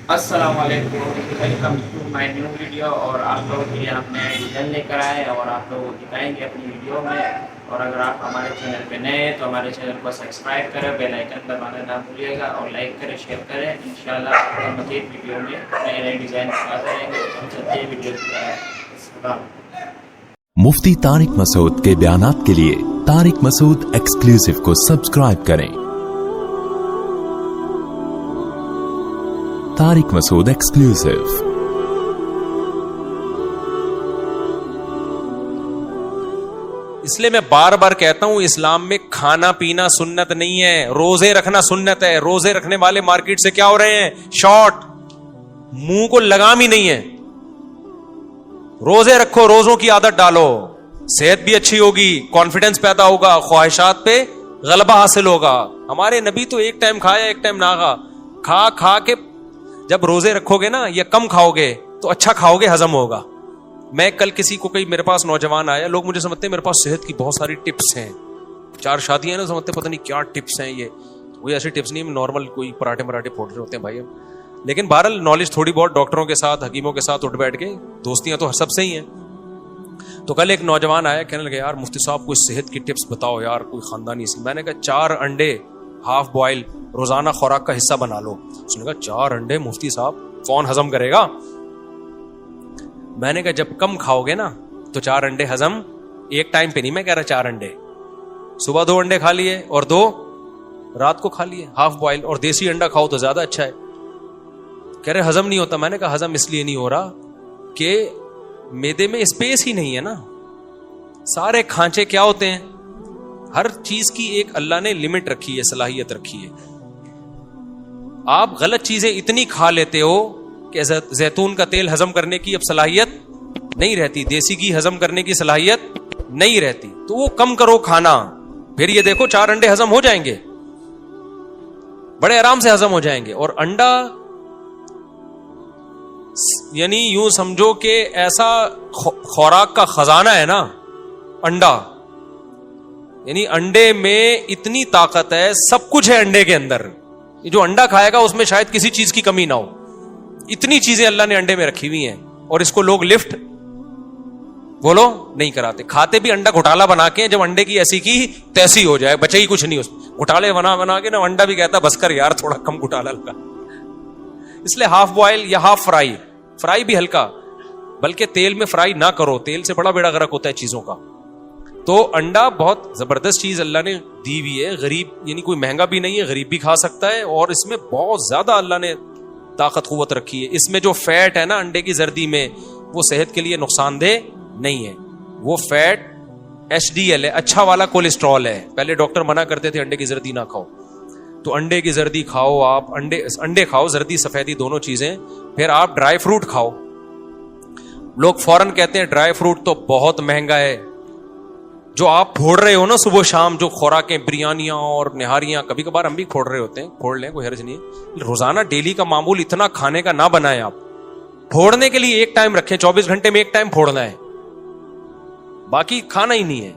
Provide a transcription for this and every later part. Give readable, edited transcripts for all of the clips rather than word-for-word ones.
السلام علیکم، welcome to my new video. اور آپ لوگوں کے لیے ہم نے ڈیزائن لے کر آئے اور آپ لوگوں کو دکھائیں گے اپنی ویڈیو میں. اور اگر آپ ہمارے چینل پہ نئے ہیں تو ہمارے چینل کو سبسکرائب کریں، بیل آئکن دبانا نہ بھولیے گا، اور لائک کریں، شیئر کریں. انشاءاللہ مزید ویڈیو میں نئے نئے ڈیزائن دکھاتے رہیں گے. ہم چلتے ہیں ویڈیو کی طرف. مفتی طارق مسعود کے بیانات کے لیے طارق مسعود ایکسکلوسیو کو سبسکرائب کریں. طارق مسعود ایکسکلوسیو. اس لیے میں بار بار کہتا ہوں اسلام میں کھانا پینا سنت نہیں ہے، روزے رکھنا سنت ہے. روزے رکھنے والے مارکیٹ سے کیا ہو رہے ہیں؟ شارٹ، منہ کو لگام ہی نہیں ہے. روزے رکھو، روزوں کی عادت ڈالو، صحت بھی اچھی ہوگی، کانفیڈنس پیدا ہوگا، خواہشات پہ غلبہ حاصل ہوگا. ہمارے نبی تو ایک ٹائم کھایا ایک ٹائم نہ کھا کھا کے. جب روزے رکھو گے نا یا کم کھاؤ گے تو اچھا کھاؤ گے، ہضم ہوگا. میں کل کسی کو میرے پاس نوجوان آیا، لوگ مجھے سمجھتے ہیں میرے پاس صحت کی بہت ساری ٹپس ہیں، 4 شادیاں نا، سمجھتے پتہ نہیں کیا ٹپس ہیں. یہ کوئی ایسی ٹپس نہیں، نارمل کوئی پراٹھے پھوڑ رہے ہوتے ہیں بھائی. لیکن بہرحال نالج تھوڑی بہت ڈاکٹروں کے ساتھ، حکیموں کے ساتھ اٹھ بیٹھ کے، دوستیاں تو سب سے ہی ہیں. تو کل ایک نوجوان آیا، کہنے لگا یار مفتی صاحب کوئی صحت کی ٹپس بتاؤ یار، کوئی خاندانی سی. میں نے کہا 4 انڈے ہاف بوائل روزانہ خوراک کا حصہ بنا لو. اس نے کہا 4 انڈے مفتی صاحب کون ہضم کرے گا؟ میں نے کہا جب کم کھاؤ گے نا تو 4 انڈے ہضم ایک ٹائم پہ نہیں. میں کہہ رہا 4 انڈے صبح 2 انڈے کھا لیے اور 2 رات کو کھا لیے ہاف بوائل، اور دیسی انڈا کھاؤ تو زیادہ اچھا ہے. کہہ رہے ہضم نہیں ہوتا. میں نے کہا ہضم اس لیے نہیں ہو رہا کہ میدے میں اسپیس ہی نہیں ہے نا. سارے کھانچے کیا ہوتے ہیں؟ ہر چیز کی ایک اللہ نے لمٹ رکھی ہے، صلاحیت رکھی ہے. آپ غلط چیزیں اتنی کھا لیتے ہو کہ زیتون کا تیل ہضم کرنے کی اب صلاحیت نہیں رہتی، دیسی گھی ہضم کرنے کی صلاحیت نہیں رہتی. تو وہ کم کرو کھانا، پھر یہ دیکھو 4 انڈے ہضم ہو جائیں گے، بڑے آرام سے ہضم ہو جائیں گے. اور انڈا یعنی یوں سمجھو کہ ایسا خوراک کا خزانہ ہے نا انڈا. یعنی انڈے میں اتنی طاقت ہے، سب کچھ ہے انڈے کے اندر. جو انڈا کھائے گا اس میں شاید کسی چیز کی کمی نہ ہو. اتنی چیزیں اللہ نے انڈے میں رکھی ہوئی ہیں، اور اس کو لوگ لفٹ بولو نہیں کراتے. کھاتے بھی انڈا گھوٹالا بنا کے، جب انڈے کی ایسی کی تیسی ہو جائے، بچے ہی کچھ نہیں. اس گھوٹالے بنا کے نا انڈا بھی کہتا بس کر یار تھوڑا کم گھوٹالا لگا. اس لیے ہاف بوائل یا ہاف فرائی بھی ہلکا، بلکہ تیل میں فرائی نہ کرو، تیل سے بڑا بیڑا غرق ہوتا ہے چیزوں کا. تو انڈا بہت زبردست چیز اللہ نے دی ہوئی ہے. غریب یعنی کوئی مہنگا بھی نہیں ہے، غریب بھی کھا سکتا ہے. اور اس میں بہت زیادہ اللہ نے طاقت قوت رکھی ہے. اس میں جو فیٹ ہے نا انڈے کی زردی میں، وہ صحت کے لیے نقصان دہ نہیں ہے. وہ فیٹ HDL ہے، اچھا والا کولیسٹرول ہے. پہلے ڈاکٹر منع کرتے تھے انڈے کی زردی نہ کھاؤ، تو انڈے کی زردی کھاؤ. آپ انڈے کھاؤ، زردی سفیدی دونوں چیزیں. پھر آپ ڈرائی فروٹ کھاؤ. لوگ فوراً کہتے ہیں ڈرائی فروٹ تو بہت مہنگا ہے. جو آپ پھوڑ رہے ہو نا صبح شام، جو خوراکیں بریانیاں اور نہاریاں، کبھی کبھار ہم بھی پھوڑ رہے ہوتے ہیں، پھوڑ لیں کوئی حرج نہیں ہے. روزانہ ڈیلی کا معمول اتنا کھانے کا نہ بنائیں. آپ پھوڑنے کے لیے ایک ٹائم رکھیں، 24 گھنٹے میں ایک ٹائم پھوڑنا ہے، باقی کھانا ہی نہیں ہے.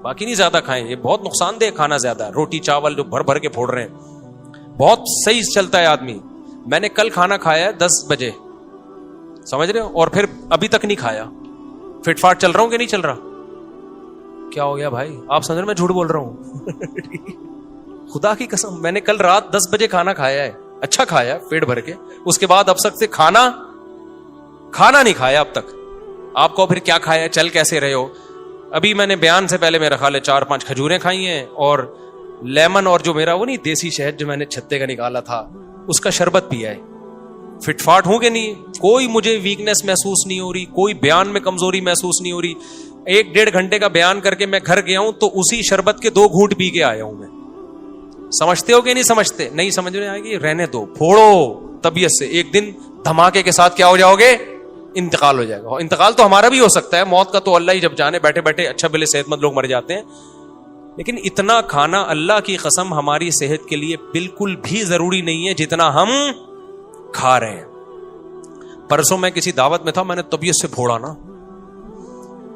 باقی نہیں زیادہ کھائیں، یہ بہت نقصان دہ کھانا زیادہ. روٹی چاول جو بھر بھر کے پھوڑ رہے ہیں، بہت صحیح چلتا ہے آدمی. میں نے کل کھانا کھایا ہے 10 بجے، سمجھ رہے ہو، اور پھر ابھی تک نہیں کھایا. فٹ فاٹ چل رہا ہوں کہ نہیں چل رہا؟ کیا ہو گیا بھائی؟ آپ سمجھ رہے میں جھوٹ بول رہا ہوں؟ خدا کی قسم میں نے کل رات 10 بجے کھانا کھایا ہے، اچھا کھایا پیٹ بھر کے. اس کے بعد اب تک سے کھانا نہیں کھایا اب تک. آپ کو پھر کیا کھایا؟ چل کیسے رہے ہو؟ ابھی میں نے بیان سے پہلے میرا خیال ہے 4-5 کھجوریں کھائی ہیں، اور لیمن، اور جو میرا وہ نہیں دیسی شہد جو میں نے چھتے کا نکالا تھا اس کا شربت پیا ہے. فٹ فاٹ ہوں کہ نہیں؟ کوئی مجھے ویکنس محسوس نہیں ہو رہی، کوئی بیان میں کمزوری محسوس نہیں ہو رہی. 1-1.5 گھنٹے کا بیان کر کے میں گھر گیا ہوں تو اسی شربت کے 2 گھونٹ پی کے آیا ہوں میں. سمجھتے ہو کہ نہیں سمجھتے؟ نہیں سمجھ میں آئے گی، رہنے دو، پھوڑو طبیعت سے. ایک دن دھماکے کے ساتھ کیا ہو جاؤ گے؟ انتقال ہو جائے گا. انتقال تو ہمارا بھی ہو سکتا ہے، موت کا تو اللہ ہی جب جانے. بیٹھے بیٹھے اچھا بھلے صحت مند لوگ مر جاتے ہیں. لیکن اتنا کھانا اللہ کی قسم ہماری صحت کے لیے بالکل بھی ضروری نہیں ہے جتنا ہم کھا رہے ہیں. پرسوں میں کسی دعوت میں تھا، میں نے طبیعت سے پھوڑا نا،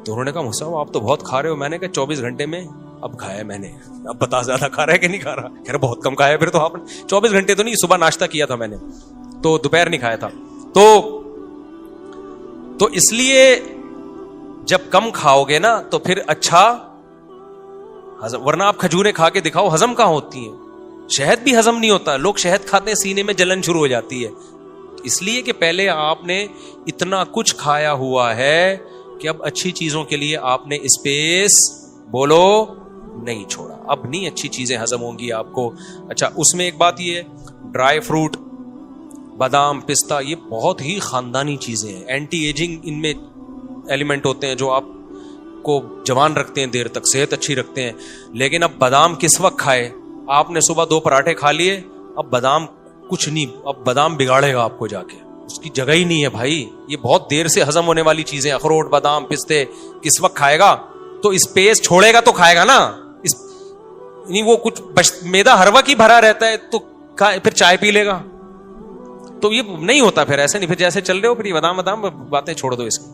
تو انہوں نے کہا مصعب آپ تو بہت کھا رہے ہو. میں نے کہا 24 گھنٹے میں اب کھایا میں نے. اب بتا زیادہ کھا رہا ہے کہ نہیں کھا رہا؟ کہہ رہے بہت کم کھایا. پھر تو آپ 24 گھنٹے تو نہیں، صبح ناشتہ کیا تھا میں نے. تو دوپہر نہیں کھایا تھا. تو اس لیے جب کم کھاؤ گے نا تو پھر اچھا ہضم, ورنہ آپ کھجوریں کھا کے دکھاؤ ہضم کہاں ہوتی ہیں. شہد بھی ہضم نہیں ہوتا, لوگ شہد کھاتے ہیں سینے میں جلن شروع ہو جاتی ہے. اس لیے کہ پہلے آپ نے اتنا کچھ کھایا ہوا ہے کہ اب اچھی چیزوں کے لیے آپ نے اسپیس بولو نہیں چھوڑا. اب نہیں اچھی چیزیں ہضم ہوں گی آپ کو. اچھا اس میں ایک بات یہ ہے, ڈرائی فروٹ, بادام, پستہ, یہ بہت ہی خاندانی چیزیں ہیں. اینٹی ایجنگ ان میں ایلیمنٹ ہوتے ہیں جو آپ کو جوان رکھتے ہیں, دیر تک صحت اچھی رکھتے ہیں. لیکن اب بادام کس وقت کھائے؟ آپ نے صبح 2 پراٹھے کھا لیے, اب بادام کچھ نہیں, اب بادام بگاڑے گا آپ کو جا کے, اس کی جگہ ہی نہیں ہے بھائی. یہ بہت دیر سے ہضم ہونے والی چیزیں, اخروٹ, بادام, پستے کس وقت کھائے گا؟ تو اسپیس چھوڑے گا تو کھائے گا نا. نہیں وہ کچھ میدا ہر وقت ہی بھرا رہتا ہے تو پھر چائے پی لے گا, تو یہ نہیں ہوتا پھر ایسے نہیں. پھر جیسے چل رہے ہو پھر یہ بادام باتیں چھوڑ دو اس کی.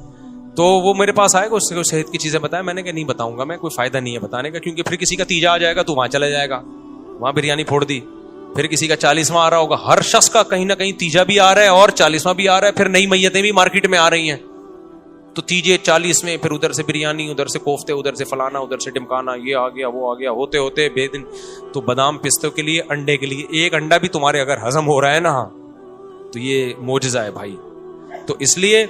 تو وہ میرے پاس آئے گا, اس سے صحت کی چیزیں بتائیں. میں نے کہا نہیں بتاؤں گا میں, کوئی فائدہ نہیں ہے بتانے کا, کیونکہ پھر کسی کا تیجا آ جائے گا تو وہاں چلا جائے گا, وہاں بریانی پھوڑ دی. پھر کسی کا 40واں آ رہا ہوگا, ہر شخص کا کہیں نہ کہیں تیجا بھی آ رہا ہے اور 40واں بھی آ رہا ہے. پھر نئی میتیں بھی مارکیٹ میں آ رہی ہیں, تو تیجے 40 میں, پھر ادھر سے بریانی, ادھر سے کوفتے, ادھر سے فلانا, ادھر سے ڈمکانا, یہ آ گیا وہ آ گیا, ہوتے ہوتے بے دن. تو بادام پستوں کے لیے, انڈے کے لیے, ایک انڈا بھی تمہارے اگر ہضم ہو رہا ہے نا تو یہ معجزہ ہے بھائی. تو اس لیے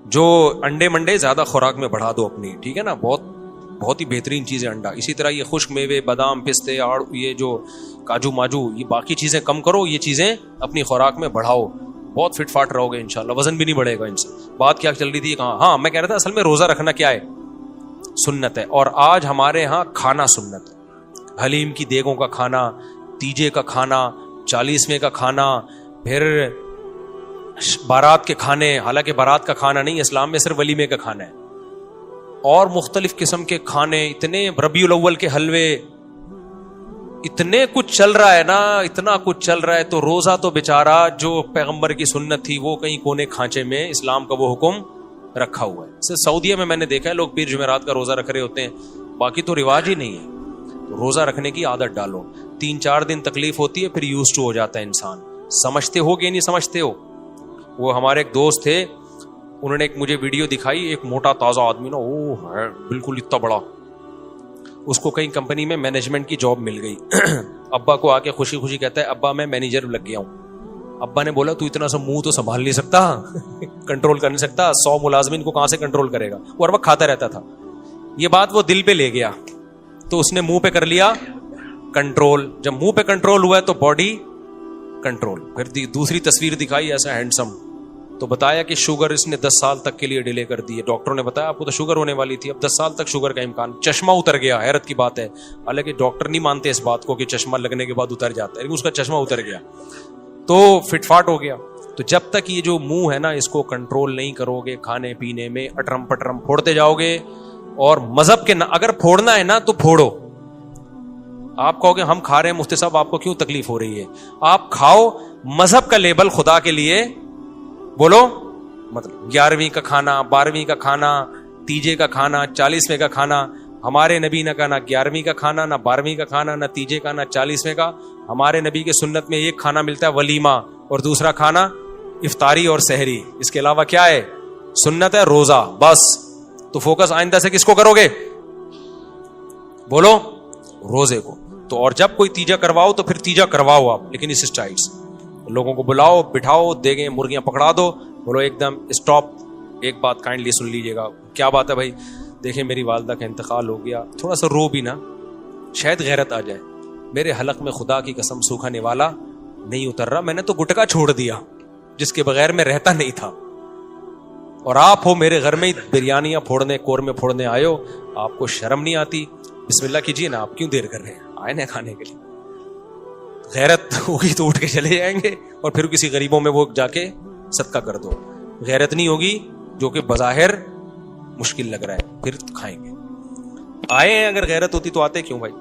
جو انڈے منڈے زیادہ خوراک میں بڑھا دو اپنی, ٹھیک ہے نا, بہت ہی بہترین چیز ہے انڈا. اسی طرح یہ خشک میوے, بادام, پستے, اور یہ جو کاجو ماجو, یہ باقی چیزیں کم کرو, یہ چیزیں اپنی خوراک میں بڑھاؤ, بہت فٹ فاٹ رہو گے انشاءاللہ, وزن بھی نہیں بڑھے گا ان سے. بات کیا چل رہی تھی کہاں؟ ہاں میں کہہ رہا تھا اصل میں روزہ رکھنا کیا ہے؟ سنت ہے. اور آج ہمارے ہاں کھانا سنت ہے. حلیم کی دیگوں کا کھانا, تیجے کا کھانا, 40ویں کا کھانا, پھر بارات کے کھانے, حالانکہ بارات کا کھانا نہیں, اسلام میں صرف ولیمے کا کھانا ہے, اور مختلف قسم کے کھانے, اتنے ربیع الاول کے حلوے, اتنے کچھ چل رہا ہے نا, اتنا کچھ چل رہا ہے. تو روزہ تو بیچارہ جو پیغمبر کی سنت تھی وہ کہیں کونے کھانچے میں اسلام کا وہ حکم رکھا ہوا ہے. سعودیہ میں نے دیکھا ہے لوگ پیر جمعرات کا روزہ رکھ رہے ہوتے ہیں, باقی تو رواج ہی نہیں ہے. روزہ رکھنے کی عادت ڈالو, 3-4 دن تکلیف ہوتی ہے, پھر یوزڈ ہو جاتا ہے انسان. سمجھتے ہو کہ نہیں سمجھتے ہو؟ وہ ہمارے ایک دوست تھے, انہوں نے ایک مجھے ویڈیو دکھائی, ایک موٹا تازہ آدمی نا, وہ ہے بالکل اتنا بڑا, اس کو کہیں کمپنی میں مینجمنٹ کی جاب مل گئی. ابا کو آ کے خوشی خوشی کہتا ہے ابا میں مینیجر لگ گیا ہوں. ابا نے بولا تو اتنا سا منہ تو سنبھال نہیں سکتا, کنٹرول کر نہیں سکتا, 100 ملازمین کو کہاں سے کنٹرول کرے گا؟ وہ ہر وقت کھاتا رہتا تھا. یہ بات وہ دل پہ لے گیا, تو اس نے منہ پہ کر لیا کنٹرول. جب منہ پہ کنٹرول ہوا ہے تو باڈی کنٹرول. پھر دوسری تصویر دکھائی ایسا ہینڈسم, تو بتایا کہ شوگر اس نے 10 سال تک کے لیے ڈیلے کر دی ہے. ڈاکٹروں نے بتایا آپ کو تو شوگر ہونے والی تھی, اب 10 سال تک شوگر کا امکان. چشمہ اتر گیا, حیرت کی بات ہے, حالانکہ ڈاکٹر نہیں مانتے اس بات کو کہ چشمہ لگنے کے بعد اتر جاتا ہے, لیکن اس کا چشمہ اتر گیا, تو فٹ فاٹ ہو گیا. تو جب تک یہ جو منہ ہے نا اس کو کنٹرول نہیں کرو گے, کھانے پینے میں اٹرم پٹرم پھوڑتے جاؤ گے, اور مذہب کے اگر پھوڑنا ہے نا تو پھوڑو. آپ کہو گے ہم کھا رہے ہیں مفتی صاحب آپ کو کیوں تکلیف ہو رہی ہے؟ آپ کھاؤ, مذہب کا لیبل خدا کے لیے بولو, مطلب 11ویں کا کھانا, 12ویں کا کھانا, تیجے کا کھانا, 40ویں کا کھانا. ہمارے نبی نے کہا نہ 11ویں کا کھانا, نہ 12ویں کا کھانا, نہ تیجے کا, نہ 40ویں کا. ہمارے نبی کے سنت میں ایک کھانا ملتا ہے ولیمہ, اور دوسرا کھانا افطاری اور سحری. اس کے علاوہ کیا ہے؟ سنت ہے روزہ, بس. تو فوکس آئندہ سے کس کو کرو گے؟ بولو, روزے کو. تو اور جب کوئی تیجا کرواؤ تو پھر تیجا کرواؤ آپ, لیکن اس اسٹائل سے. لوگوں کو بلاؤ, بٹھاؤ, دیگیں مرغیاں پکڑا دو, بولو ایک دم اسٹاپ, ایک بات کائنڈلی سن لیجیے گا. کیا بات ہے بھائی؟ دیکھیں میری والدہ کا انتقال ہو گیا, تھوڑا سا رو بھی نا, شاید غیرت آ جائے. میرے حلق میں خدا کی قسم سوکھا نوالا نہیں اتر رہا, میں نے تو گٹکا چھوڑ دیا جس کے بغیر میں رہتا نہیں تھا, اور آپ ہو میرے گھر میں بریانیاں پھوڑنے, قورمے پھوڑنے آئے ہو, آپ کو شرم نہیں آتی؟ بسم اللہ کیجیے نا, آپ کیوں دیر کر رہے ہیں؟ آئے نا کھانے کے لیے. غیرت ہوگی تو اٹھ کے چلے جائیں گے, اور پھر کسی غریبوں میں وہ جا کے صدقہ کر دو. غیرت نہیں ہوگی, جو کہ بظاہر مشکل لگ رہا ہے, پھر کھائیں گے. آئے ہیں, اگر غیرت ہوتی تو آتے کیوں بھائی؟